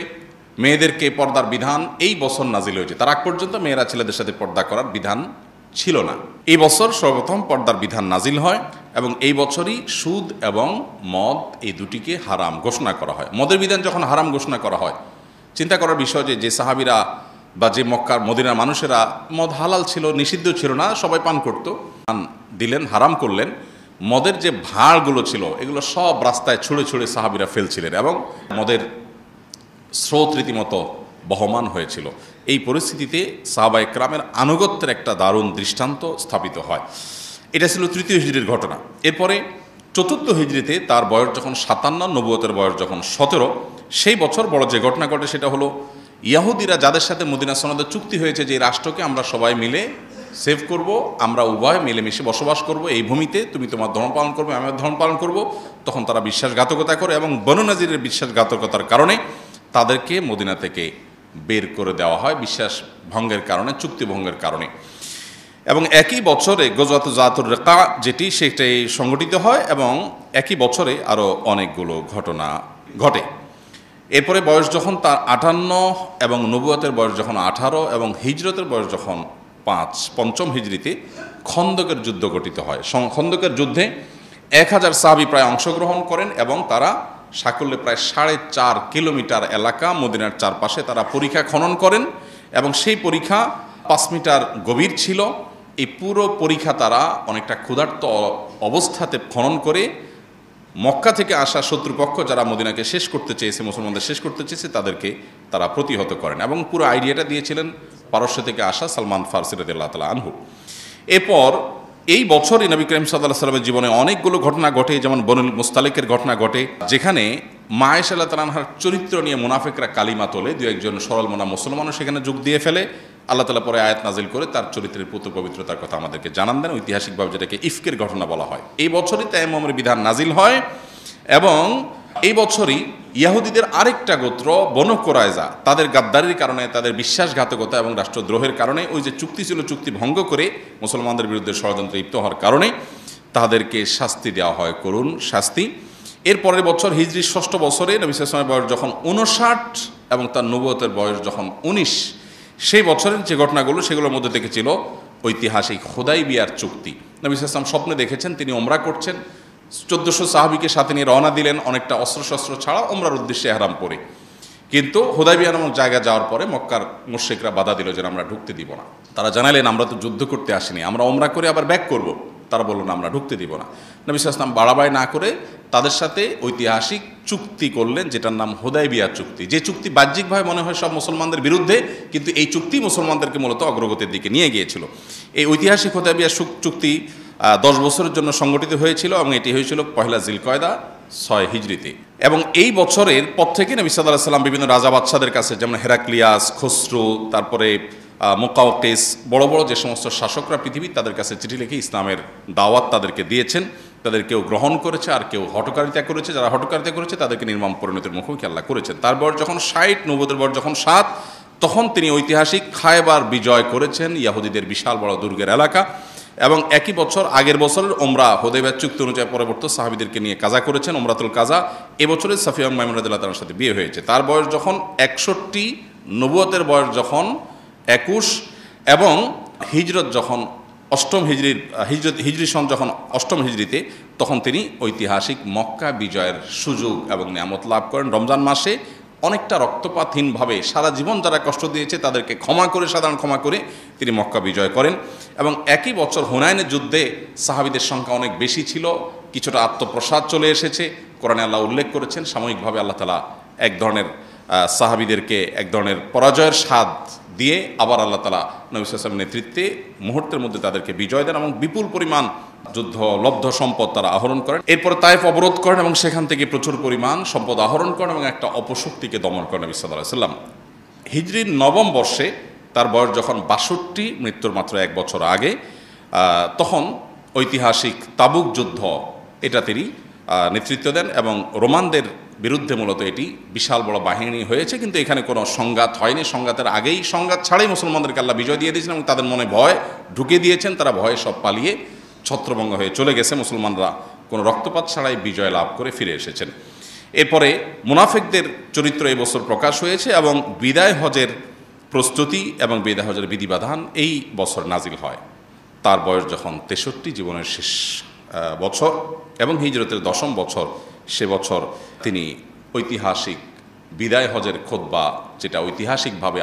মেয়েদেরকে পর্দার বিধান এই বছর নাজিল হয়েছে। তার আগ পর্যন্ত মেয়েরা ছেলেদের সাথে পর্দা করার বিধান ছিল না। এই বছর সর্বপ্রথম পর্দার বিধান নাজিল হয়, এবং এই বছরই সুদ এবং মদ এই দুটিকে হারাম ঘোষণা করা হয়। মদের বিধান যখন হারাম ঘোষণা করা হয়, চিন্তা করার বিষয় যে সাহাবীরা বা যে মক্কার মদিনার মানুষেরা, মদ হালাল ছিল, নিষিদ্ধ ছিল না, সবাই পান করত, দিলেন, হারাম করলেন। মদের যে ভাঁড়গুলো ছিল এগুলো সব রাস্তায় ছুঁড়ে ছুঁড়ে সাহাবীরা ফেলছিলেন, এবং মদের স্রোত রীতিমতো বহমান হয়েছিল। এই পরিস্থিতিতে সাহাবা ইকরামের আনুগত্যের একটা দারুণ দৃষ্টান্ত স্থাপিত হয়। এটা ছিল 3য় হিজরির ঘটনা। এরপরে 4র্থ হিজরিতে তার বয়স যখন 57, নবুয়তের বয়স যখন 17, সেই বছর বড় যে ঘটনা ঘটে সেটা হলো ইয়াহুদিরা যাদের সাথে মদিনা সনদে চুক্তি হয়েছে যে এই রাষ্ট্রকে আমরা সবাই মিলে সেভ করব, আমরা উভয় মিলেমিশে বসবাস করব, এই ভূমিতে তুমি তোমার ধর্ম পালন করবে, আমি আমার ধর্ম পালন করব, তখন তারা বিশ্বাসঘাতকতা করে, এবং বনু নাজিরের বিশ্বাসঘাতকতার কারণে তাদেরকে মদিনা থেকে বের করে দেওয়া হয়, বিশ্বাস ভঙ্গের কারণে, চুক্তি ভঙ্গের কারণে। এবং একই বছরে গজওয়াত যাতুর রিকা সেটাই সংগঠিত হয়, এবং একই বছরে আরও অনেকগুলো ঘটনা ঘটে। এরপরে বয়স যখন তার 58 এবং নবুয়তের বয়স যখন 18 এবং হিজরতের বয়স যখন 5 হিজরিতে খন্দকের যুদ্ধ গঠিত হয়। খন্দকের যুদ্ধে 1000 সাহাবী প্রায় অংশগ্রহণ করেন, এবং তারা সাকল্যে প্রায় 4.5 কিলোমিটার এলাকা মদিনার চারপাশে তারা পরীক্ষা খনন করেন, এবং সেই পরীক্ষা 5 মিটার গভীর ছিল। এই পুরো পরীক্ষা তারা অনেকটা ক্ষুধার্ত অবস্থাতে খনন করে মক্কা থেকে আসা শত্রুপক্ষ যারা মদিনাকে শেষ করতে চেয়েছে, মুসলমানদের শেষ করতে চেয়েছে, তাদেরকে তারা প্রতিহত করেন, এবং পুরো আইডিয়াটা দিয়েছিলেন পারস্য থেকে আসা সালমান ফারসি রাদিয়াল্লাহু তাআলা আনহু। এরপর এই বছরই নবী করিম সাল্লাল্লাহু আলাইহি ওয়াসাল্লামের জীবনে অনেকগুলো ঘটনা ঘটে, যেমন বনুল মুস্তালিকের ঘটনা ঘটে, যেখানে মা আয়েশা রাদিয়াল্লাহু তাআলা আনহার চরিত্র নিয়ে মুনাফিকরা কালিমা তোলে, দু একজন সরল মনা মুসলমানও সেখানে যোগ দিয়ে ফেলে। আল্লাহ তাআলা পরে আয়াত নাজিল করে তার চরিত্রের পুত্র পবিত্রতার কথা আমাদেরকে জানান দেন, ঐতিহাসিকভাবে যেটাকে ইফকের ঘটনা বলা হয়। এই বছরই তায়াম্মুমের বিধান নাজিল হয়, এবং এই বছরই ইয়াহুদীদের আরেকটা গোত্র বনু কুরাইজা, তাদের গাদ্দারির কারণে, তাদের বিশ্বাসঘাতকতা এবং রাষ্ট্রদ্রোহের কারণে, ওই যে চুক্তি ছিল চুক্তি ভঙ্গ করে মুসলমানদের বিরুদ্ধে ষড়যন্ত্রে লিপ্ত হওয়ার কারণে তাদেরকে শাস্তি দেওয়া হয়, করুণ শাস্তি। এর পরের বছর হিজরি 6ষ্ঠ বছরে নবী সাল্লাল্লাহু আলাইহি ওয়াসাল্লামের বয়স যখন 59 এবং তার নবুয়তের বয়স যখন 19, সেই বছরের যে ঘটনাগুলো সেগুলোর মধ্যে দেখেছিল ঐতিহাসিক হুদাইবিয়ার চুক্তি। নবী সাল্লাল্লাহু আলাইহি ওয়াসাল্লাম স্বপ্নে দেখেছেন তিনি ওমরা করছেন, 1400 সাহাবীকে সাথে নিয়ে রওনা দিলেন, অনেকটা অস্ত্রশস্ত্র ছাড়া ওমরার উদ্দেশ্যে এহরাম পরে। কিন্তু হুদাইবিয়া নামক জায়গা যাওয়ার পরে মক্কার মুশরিকরা বাধা দিল যে আমরা ঢুকতে দিব না। তারা জানালেন আমরা তো যুদ্ধ করতে আসিনি, আমরা ওমরা করে আবার ব্যাক করব। তারা বলল না, আমরা ঢুকতে দিব না। নবী সাল্লাল্লাহু আলাইহি ওয়াসাল্লাম বাড়াবাড়ি না করে তাদের সাথে ঐতিহাসিক চুক্তি করলেন, যেটার নাম হুদাইবিয়া চুক্তি। যে চুক্তি বাহ্যিকভাবে মনে হয় সব মুসলমানদের বিরুদ্ধে, কিন্তু এই চুক্তি মুসলমানদেরকে মূলত অগ্রগতির দিকে নিয়ে গিয়েছিল। এই ঐতিহাসিক হুদাইবিয়া চুক্তি 10 বছরের জন্য সংগঠিত হয়েছিল, এবং এটি হয়েছিল 1 জিলকয়দা 6 হিজরিতে। এবং এই বছরের পর থেকে নবী সাল্লাল্লাহু আলাইহি ওয়াসাল্লাম বিভিন্ন রাজা বাদশাদের কাছে, যেমন হেরাক্লিয়াস, খসরু, তারপরে মুকাওকিস, বড় বড় যে সমস্ত শাসকরা পৃথিবীর, তাদের কাছে চিঠি লিখে ইসলামের দাওয়াত তাদেরকে দিয়েছেন। তাদের কেউ গ্রহণ করেছে, আর কেউ হঠকারিতা করেছে। যারা হঠকারিতা করেছে তাদেরকে নির্মম পরিণতির মুখোমুখি আল্লাহ করেছেন। তার বয়স যখন 60, নবুয়তের বয়স যখন 7, তখন তিনি ঐতিহাসিক খায়বার বিজয় করেছেন, ইয়াহুদীদের বিশাল বড় দুর্গের এলাকা। এবং একই বছর, আগের বছরের ওমরা হুদাইবিয়া চুক্তি অনুযায়ী পরবর্তী সাহাবীদেরকে নিয়ে কাজা করেছেন, ওমরাতুল কাজা। এবছরে সাফিয়া মাইমুনা রাদিয়াল্লাহু তাআলার সাথে বিয়ে হয়েছে। তার বয়স যখন 61, নবুয়তের বয়স যখন 21, এবং হিজরত যখন 8ম হিজরি সন যখন 8ম হিজরিতে তখন তিনি ঐতিহাসিক মক্কা বিজয়ের সুযোগ এবং নিয়ামত লাভ করেন। রমজান মাসে অনেকটা রক্তপাতহীনভাবে সারা জীবন যারা কষ্ট দিয়েছে তাদেরকে সাধারণ ক্ষমা করে তিনি মক্কা বিজয় করেন। এবং একই বছর হুনাইনের যুদ্ধে সাহাবীদের সংখ্যা অনেক বেশি ছিল, কিছুটা আত্মপ্রসাদ চলে এসেছে। কোরআনে আল্লাহ উল্লেখ করেছেন সাময়িকভাবে আল্লাহ তাআলা এক ধরনের সাহাবীদেরকে এক ধরনের পরাজয়ের স্বাদ দিয়ে আবার আল্লাহ তাআলা নবী সাল্লাল্লাহু আলাইহি ওয়াসাল্লামের নেতৃত্বে মুহূর্তের মধ্যে তাদেরকে বিজয় দেন এবং বিপুল পরিমাণ যুদ্ধ লব্ধ সম্পদ তারা আহরণ করেন। এরপর তায়েফ অবরোধ করেন এবং সেখান থেকে প্রচুর পরিমাণ সম্পদ আহরণ করেন এবং একটা অপশক্তিকে দমন করেন নবী সাল্লাল্লাহু আলাইহি ওয়াসাল্লাম। হিজরির নবম বর্ষে তার বয়স যখন ৬২, মৃত্যুর মাত্র এক বছর আগে, তখন ঐতিহাসিক তাবুক যুদ্ধ এটা তিনি নেতৃত্ব দেন এবং রোমানদের বিরুদ্ধে মূলত এটি বিশাল বড় বাহিনী হয়েছে, কিন্তু এখানে কোনো সংঘাত হয়নি। সংঘাতের আগেই, সংঘাত ছাড়াই মুসলমানদেরকে আল্লাহ বিজয় দিয়ে দিয়েছেন এবং তাদের মনে ভয় ঢুকিয়ে দিয়েছেন। তারা ভয়ে সব পালিয়ে ছত্রভঙ্গ হয়ে চলে গেছে। মুসলমানরা কোনো রক্তপাত ছাড়াই বিজয় লাভ করে ফিরে এসেছেন। এরপরে মুনাফিকদের চরিত্র এবছর প্রকাশ হয়েছে এবং বিদায় হজের প্রস্তুতি এবং বিদায় হজের বিধিবিধান এই বছর নাজিল হয়। তার বয়স যখন ৬৩, জীবনের শেষ বছর এবং হিজরতের ১০ম বছর, সে বছর তিনি ঐতিহাসিক বিদায় হজের খুতবা, যেটা ঐতিহাসিকভাবে